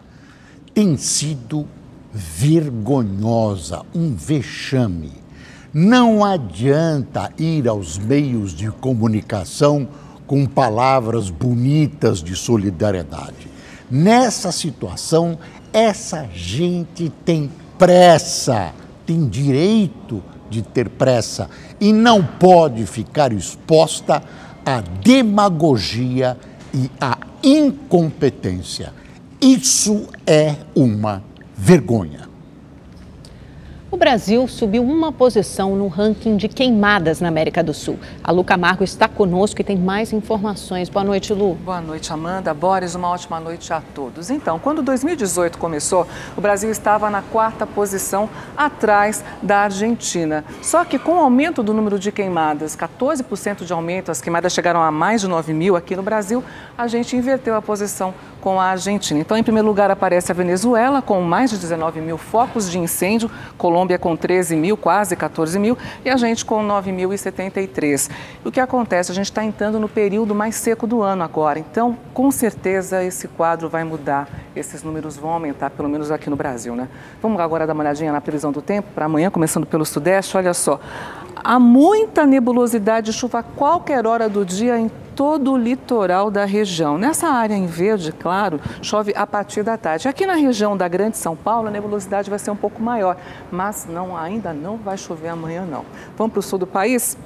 tem sido vergonhosa, um vexame. Não adianta ir aos meios de comunicação com palavras bonitas de solidariedade. Nessa situação, essa gente tem pressa, tem direito de ter pressa e não pode ficar exposta à demagogia e à incompetência. Isso é uma vergonha. O Brasil subiu uma posição no ranking de queimadas na América do Sul. A Lu Camargo está conosco e tem mais informações. Boa noite, Lu. Boa noite, Amanda. Boris, uma ótima noite a todos. Então, quando 2018 começou, o Brasil estava na 4ª posição, atrás da Argentina. Só que com o aumento do número de queimadas, 14% de aumento, as queimadas chegaram a mais de 9 mil aqui no Brasil, a gente inverteu a posição com a Argentina. Então, em primeiro lugar, aparece a Venezuela, com mais de 19 mil focos de incêndio, Colômbia com 13 mil, quase 14 mil, e a gente com 9.073. O que acontece? A gente está entrando no período mais seco do ano agora, então, com certeza, esse quadro vai mudar, esses números vão aumentar, pelo menos aqui no Brasil, né? Vamos agora dar uma olhadinha na previsão do tempo para amanhã, começando pelo Sudeste, olha só. há muita nebulosidade de chuva a qualquer hora do dia em todo o litoral da região. Nessa área em verde, claro, chove a partir da tarde. Aqui na região da Grande São Paulo, a nebulosidade vai ser um pouco maior, mas ainda não vai chover amanhã, não. Vamos para o sul do país?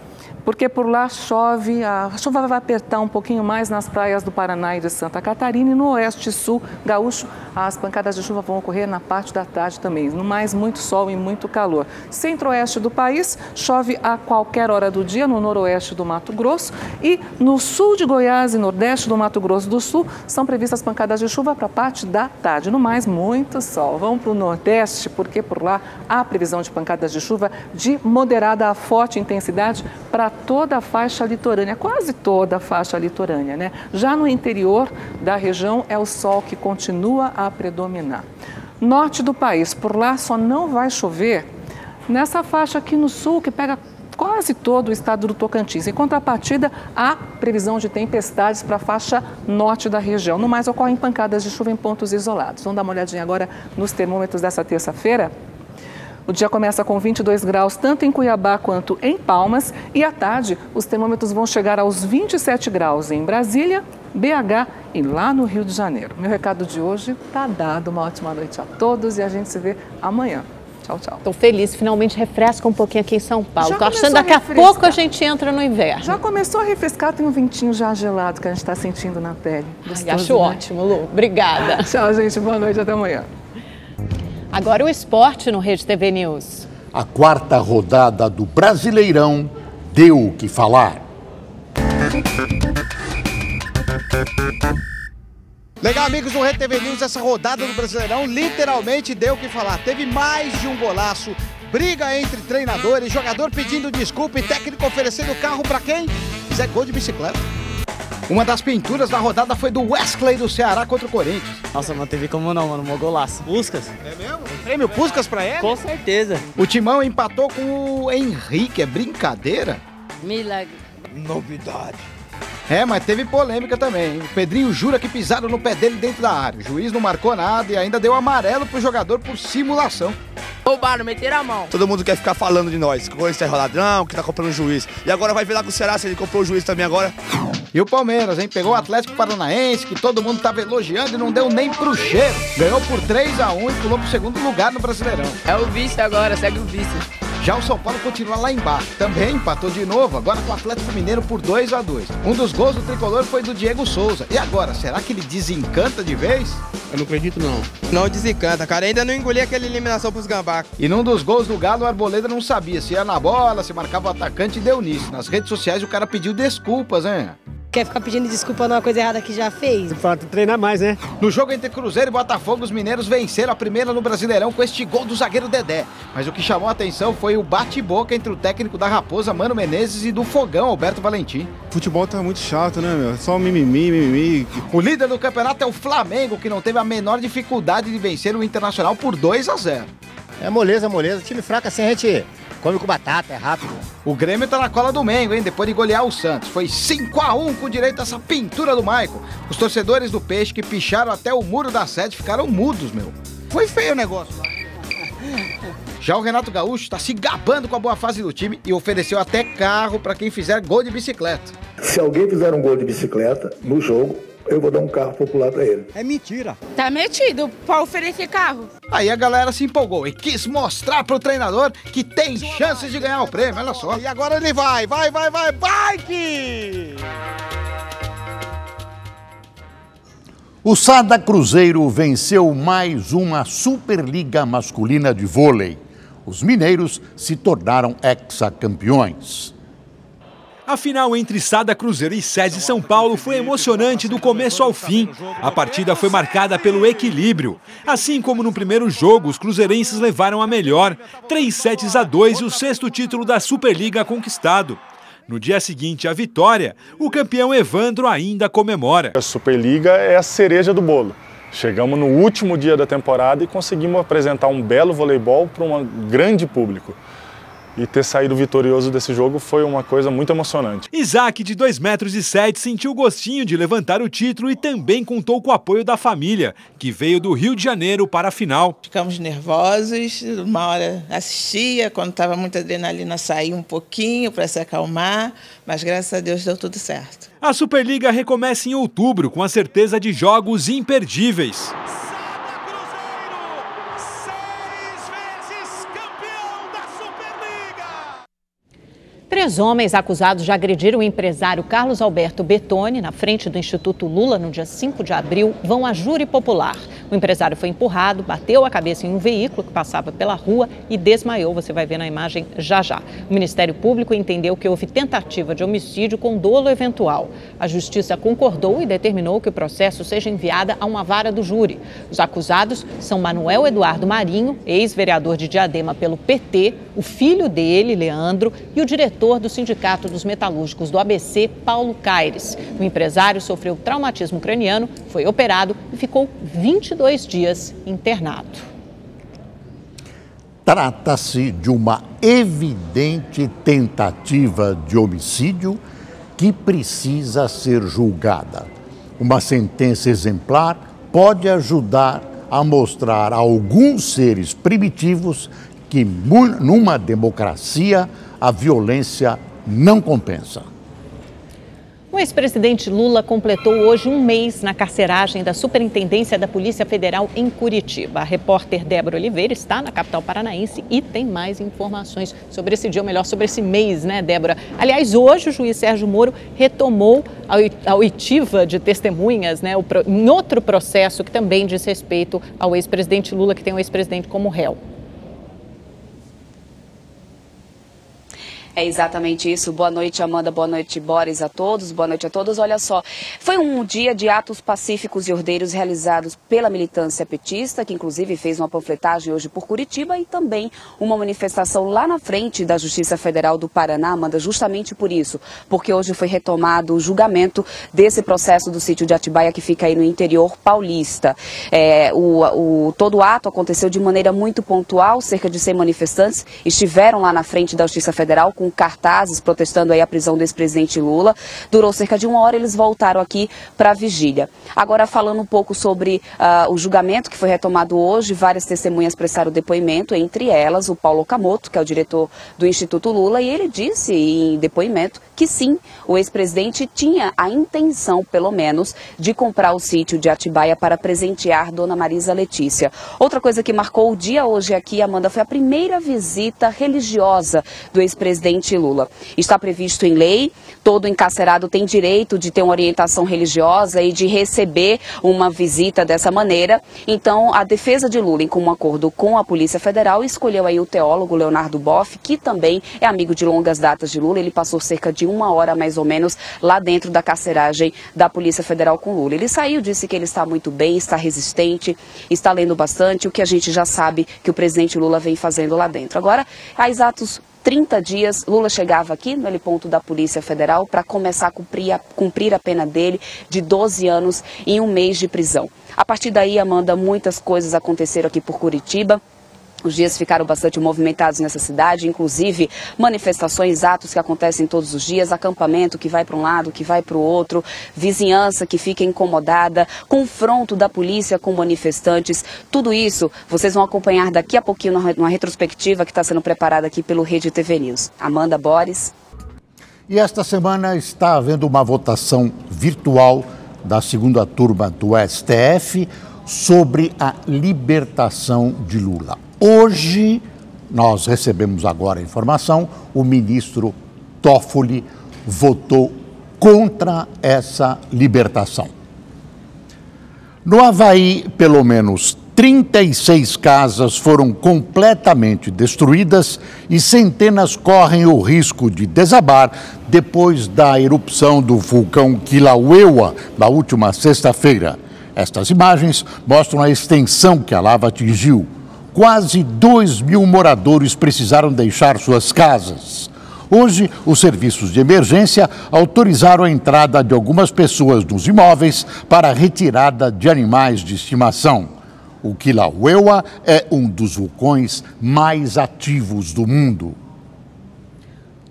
Porque por lá chove, a chuva vai apertar um pouquinho mais nas praias do Paraná e de Santa Catarina, e no oeste e sul gaúcho as pancadas de chuva vão ocorrer na parte da tarde também. No mais, muito sol e muito calor. Centro-oeste do país chove a qualquer hora do dia, no noroeste do Mato Grosso, e no sul de Goiás e nordeste do Mato Grosso do Sul são previstas pancadas de chuva para a parte da tarde. No mais, muito sol. Vamos para o nordeste, porque por lá há previsão de pancadas de chuva de moderada a forte intensidade para toda a faixa litorânea, quase toda a faixa litorânea, né? Já no interior da região é o sol que continua a predominar. Norte do país, por lá só não vai chover nessa faixa aqui no sul, que pega quase todo o estado do Tocantins. Em contrapartida, há previsão de tempestades para a faixa norte da região. No mais, ocorrem pancadas de chuva em pontos isolados. Vamos dar uma olhadinha agora nos termômetros dessa terça-feira? O dia começa com 22 graus, tanto em Cuiabá quanto em Palmas. E à tarde, os termômetros vão chegar aos 27 graus em Brasília, BH e lá no Rio de Janeiro. Meu recado de hoje está dado. Uma ótima noite a todos e a gente se vê amanhã. Tchau, tchau. Estou feliz, finalmente refresca um pouquinho aqui em São Paulo. Estou achando daqui a pouco a gente entra no inverno. Já começou a refrescar, tem um ventinho já gelado que a gente está sentindo na pele. Gostoso, acho ótimo, Lu. Obrigada. Tchau, gente. Boa noite, até amanhã. Agora o esporte no Rede TV News. A quarta rodada do Brasileirão deu o que falar. Legal, amigos do Rede TV News, essa rodada do Brasileirão literalmente deu o que falar. Teve mais de um golaço, briga entre treinadores, jogador pedindo desculpa e técnico oferecendo carro para quem fizer gol de bicicleta. Uma das pinturas da rodada foi do Wesley do Ceará contra o Corinthians. Nossa, não teve como não, mano. Um golaço. Puskas. É mesmo? Prêmio Puskas pra ele? Com certeza. O Timão empatou com o Henrique. É brincadeira? Milagre. Novidade. É, mas teve polêmica também. O Pedrinho jura que pisaram no pé dele dentro da área. O juiz não marcou nada e ainda deu amarelo pro jogador por simulação. Roubaram, meteram a mão. Todo mundo quer ficar falando de nós, que o Corinthians é ladrão, que tá comprando o juiz. E agora vai ver lá com o Ceará se ele comprou o juiz também agora. E o Palmeiras, hein? Pegou o Atlético Paranaense, que todo mundo tava elogiando e não deu nem pro cheiro. Ganhou por 3-1 e pulou pro segundo lugar no Brasileirão. É o vice agora, segue o vice. Já o São Paulo continua lá embaixo. Também empatou de novo, agora com o Atlético Mineiro por 2-2. Um dos gols do tricolor foi do Diego Souza. E agora, será que ele desencanta de vez? Eu não acredito, não. Não desencanta, cara. Ainda não engoli aquela eliminação pros gambá. E num dos gols do Galo, o Arboleda não sabia se ia na bola, se marcava o atacante e deu nisso. Nas redes sociais o cara pediu desculpas, hein? Quer ficar pedindo desculpa numa coisa errada que já fez? Falta treinar mais, né? No jogo entre Cruzeiro e Botafogo, os mineiros venceram a primeira no Brasileirão com este gol do zagueiro Dedé. Mas o que chamou a atenção foi o bate-boca entre o técnico da Raposa, Mano Menezes, e do Fogão, Alberto Valentim. Futebol tá muito chato, né, meu? Só mimimi. O líder do campeonato é o Flamengo, que não teve a menor dificuldade de vencer o Internacional por 2-0. É moleza. Time fraco assim a gente come com batata, é rápido. O Grêmio tá na cola do Mengo, hein? Depois de golear o Santos. Foi 5-1 com direito a essa pintura do Maicon. Os torcedores do Peixe, que picharam até o muro da sede, ficaram mudos, meu. Foi feio o negócio. Já o Renato Gaúcho tá se gabando com a boa fase do time e ofereceu até carro para quem fizer gol de bicicleta. Se alguém fizer um gol de bicicleta no jogo, eu vou dar um carro popular pra ele. É mentira. Tá metido pra oferecer carro. Aí a galera se empolgou e quis mostrar pro treinador que tem chances de ganhar o prêmio, olha só. E agora ele vai que... O Sada Cruzeiro venceu mais uma Superliga Masculina de Vôlei. Os mineiros se tornaram hexacampeões. A final entre Sada Cruzeiro e SESI São Paulo foi emocionante do começo ao fim. A partida foi marcada pelo equilíbrio. Assim como no primeiro jogo, os cruzeirenses levaram a melhor, 3-2 e o sexto título da Superliga conquistado. No dia seguinte à vitória, o campeão Evandro ainda comemora. A Superliga é a cereja do bolo. Chegamos no último dia da temporada e conseguimos apresentar um belo voleibol para um grande público. e ter saído vitorioso desse jogo foi uma coisa muito emocionante. Isaac, de 2,7 metros, sentiu o gostinho de levantar o título e também contou com o apoio da família, que veio do Rio de Janeiro para a final. Ficamos nervosos, uma hora assistia, quando estava muita adrenalina saía um pouquinho para se acalmar, mas graças a Deus deu tudo certo. A Superliga recomeça em outubro com a certeza de jogos imperdíveis. 3 homens acusados de agredir o empresário Carlos Alberto Bettoni na frente do Instituto Lula no dia 5 de abril vão a júri popular. O empresário foi empurrado, bateu a cabeça em um veículo que passava pela rua e desmaiou. Você vai ver na imagem já já. O Ministério Público entendeu que houve tentativa de homicídio com dolo eventual. A Justiça concordou e determinou que o processo seja enviado a uma vara do júri. Os acusados são Manuel Eduardo Marinho, ex-vereador de Diadema pelo PT, o filho dele, Leandro, e o diretor do Sindicato dos Metalúrgicos do ABC, Paulo Caires. O empresário sofreu traumatismo craniano, foi operado e ficou 22 dias internado. Trata-se de uma evidente tentativa de homicídio que precisa ser julgada. Uma sentença exemplar pode ajudar a mostrar a alguns seres primitivos que, numa democracia, a violência não compensa. O ex-presidente Lula completou hoje um mês na carceragem da Superintendência da Polícia Federal em Curitiba. A repórter Débora Oliveira está na capital paranaense e tem mais informações sobre esse dia, ou melhor, sobre esse mês, né, Débora? Aliás, hoje o juiz Sérgio Moro retomou a oitiva de testemunhas, né, em outro processo que também diz respeito ao ex-presidente Lula, que tem o ex-presidente como réu. É exatamente isso. Boa noite, Amanda. Boa noite, Boris, a todos. Boa noite a todos. Olha só, foi um dia de atos pacíficos e ordeiros realizados pela militância petista, que inclusive fez uma panfletagem hoje por Curitiba e também uma manifestação lá na frente da Justiça Federal do Paraná, Amanda, justamente por isso, porque hoje foi retomado o julgamento desse processo do sítio de Atibaia, que fica aí no interior paulista. Todo o ato aconteceu de maneira muito pontual, cerca de 100 manifestantes estiveram lá na frente da Justiça Federal com cartazes protestando aí a prisão do ex-presidente Lula. Durou cerca de 1 hora, eles voltaram aqui para a vigília. Agora, falando um pouco sobre o julgamento que foi retomado hoje, várias testemunhas prestaram depoimento, entre elas o Paulo Okamoto, que é o diretor do Instituto Lula, e ele disse em depoimento que sim, o ex-presidente tinha a intenção, pelo menos, de comprar o sítio de Atibaia para presentear Dona Marisa Letícia. Outra coisa que marcou o dia hoje aqui, Amanda, foi a primeira visita religiosa do ex-presidente Lula. Está previsto em lei, todo encarcerado tem direito de ter uma orientação religiosa e de receber uma visita dessa maneira. Então, a defesa de Lula, em comum acordo com a Polícia Federal, escolheu aí o teólogo Leonardo Boff, que também é amigo de longas datas de Lula. Ele passou cerca de 1 hora, mais ou menos, lá dentro da carceragem da Polícia Federal com Lula. Ele saiu, disse que ele está muito bem, está resistente, está lendo bastante, o que a gente já sabe que o presidente Lula vem fazendo lá dentro. Agora, há exatos 30 dias, Lula chegava aqui no heliponto da Polícia Federal para começar a cumprir a pena dele de 12 anos e 1 mês de prisão. A partir daí, Amanda, muitas coisas aconteceram aqui por Curitiba. Os dias ficaram bastante movimentados nessa cidade, inclusive manifestações, atos que acontecem todos os dias, acampamento que vai para um lado, que vai para o outro, vizinhança que fica incomodada, confronto da polícia com manifestantes. Tudo isso vocês vão acompanhar daqui a pouquinho numa retrospectiva que está sendo preparada aqui pelo Rede TV News. Amanda, Boris. E esta semana está havendo uma votação virtual da segunda turma do STF sobre a libertação de Lula. Hoje, nós recebemos agora a informação, o ministro Toffoli votou contra essa libertação. No Havaí, pelo menos 36 casas foram completamente destruídas e centenas correm o risco de desabar depois da erupção do vulcão Kilauea na última sexta-feira. Estas imagens mostram a extensão que a lava atingiu. Quase 2.000 moradores precisaram deixar suas casas. Hoje, os serviços de emergência autorizaram a entrada de algumas pessoas nos imóveis para a retirada de animais de estimação. O Kilauea é um dos vulcões mais ativos do mundo.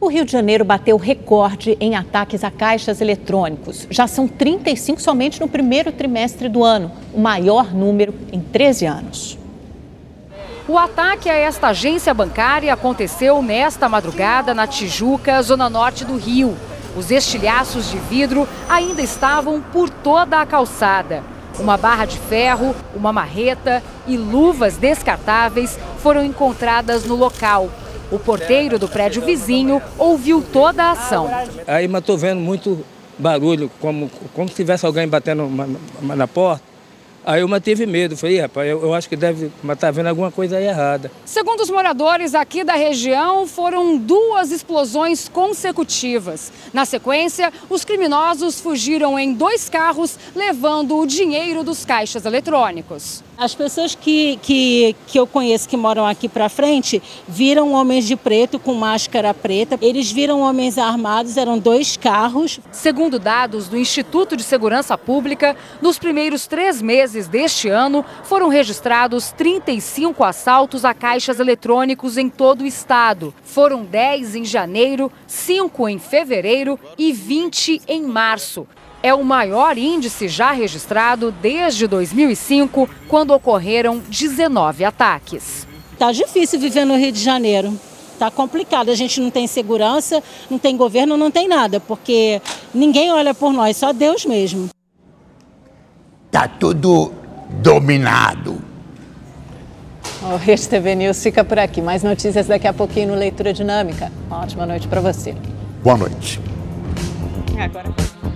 O Rio de Janeiro bateu recorde em ataques a caixas eletrônicos. Já são 35 somente no primeiro trimestre do ano, o maior número em 13 anos. O ataque a esta agência bancária aconteceu nesta madrugada na Tijuca, zona norte do Rio. Os estilhaços de vidro ainda estavam por toda a calçada. Uma barra de ferro, uma marreta e luvas descartáveis foram encontradas no local. O porteiro do prédio vizinho ouviu toda a ação. Aí mas estou vendo muito barulho, como se tivesse alguém batendo na porta. Aí eu tive medo, falei, rapaz, eu acho que deve estar vendo alguma coisa aí errada. Segundo os moradores aqui da região, foram 2 explosões consecutivas. Na sequência, os criminosos fugiram em 2 carros, levando o dinheiro dos caixas eletrônicos. As pessoas que eu conheço que moram aqui para frente viram homens de preto com máscara preta. Eles viram homens armados, eram 2 carros. Segundo dados do Instituto de Segurança Pública, nos primeiros 3 meses deste ano, foram registrados 35 assaltos a caixas eletrônicos em todo o estado. Foram 10 em janeiro, 5 em fevereiro e 20 em março. É o maior índice já registrado desde 2005, quando ocorreram 19 ataques. Tá difícil viver no Rio de Janeiro. Tá complicado. A gente não tem segurança, não tem governo, não tem nada, porque ninguém olha por nós, só Deus mesmo. Tá tudo dominado. O Rede TV News fica por aqui. Mais notícias daqui a pouquinho no Leitura Dinâmica. Uma ótima noite para você. Boa noite. Agora.